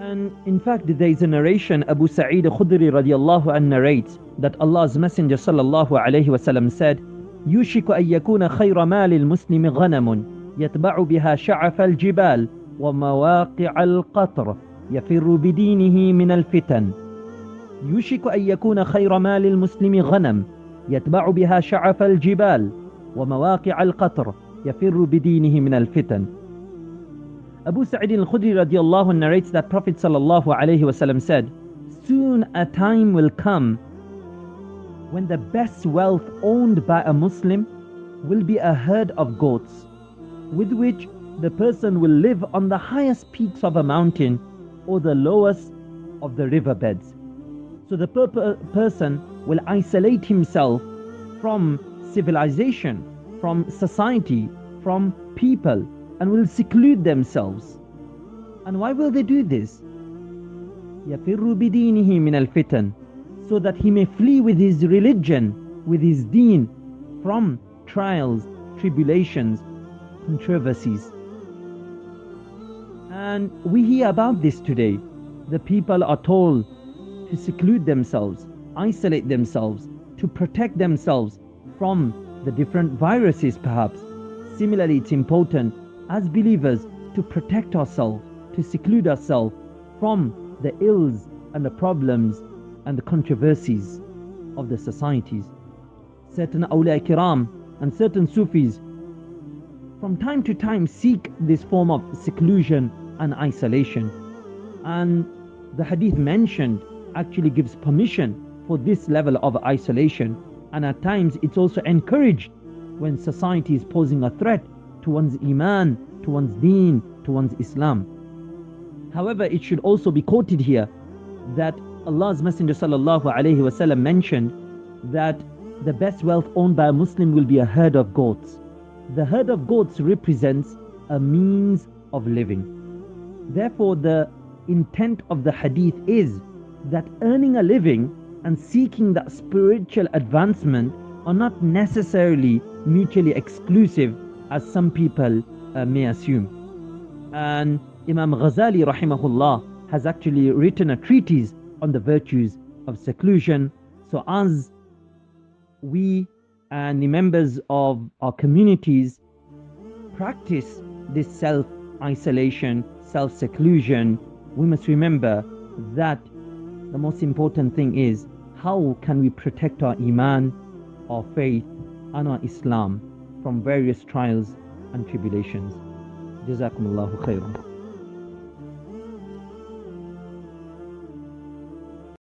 And in fact, there is a narration, Abu Sa'id Khudri radiallahu anh narrates that Allah's Messenger sallallahu alayhi wasallam said, يوشك أن يكون خير مال المسلم غنم يتبع بها شعف الجبال ومواقع القطر يفر بدينه من الفتن. يوشك أن يكون خير مال المسلم غنم يتبع بها شعف الجبال ومواقع القطر يفر بدينه من الفتن. Abu Sa'id al-Khudri radiallahu anh narrates that Prophet sallallahu alayhi wasallam said, soon a time will come when the best wealth owned by a Muslim will be a herd of goats, with which the person will live on the highest peaks of a mountain or the lowest of the riverbeds. So the person will isolate himself from civilization, from society, from people, and will seclude themselves. And why will they do this? يَفِرُّ بِدِينِهِ مِنَ الْفِتَنِ, so that he may flee with his religion, with his deen, from trials, tribulations, controversies. And we hear about this today. The people are told to seclude themselves, isolate themselves, to protect themselves from the different viruses perhaps. Similarly, it's important as believers to protect ourselves, to seclude ourselves from the ills and the problems and the controversies of the societies. Certain awliya kiram and certain Sufis from time to time seek this form of seclusion and isolation. And the hadith mentioned actually gives permission for this level of isolation, and at times it's also encouraged when society is posing a threat to one's iman, to one's deen, to one's Islam. However, it should also be quoted here that Allah's Messenger sallallahu alaihi wasallam mentioned that the best wealth owned by a Muslim will be a herd of goats. The herd of goats represents a means of living. Therefore, the intent of the hadith is that earning a living and seeking that spiritual advancement are not necessarily mutually exclusive, as some people may assume. And Imam Ghazali rahimahullah has actually written a treatise on the virtues of seclusion. So as we and the members of our communities practice this self-isolation, self-seclusion, we must remember that the most important thing is how can we protect our iman, our faith, and our Islam from various trials and tribulations. Jazakumullahu khairan.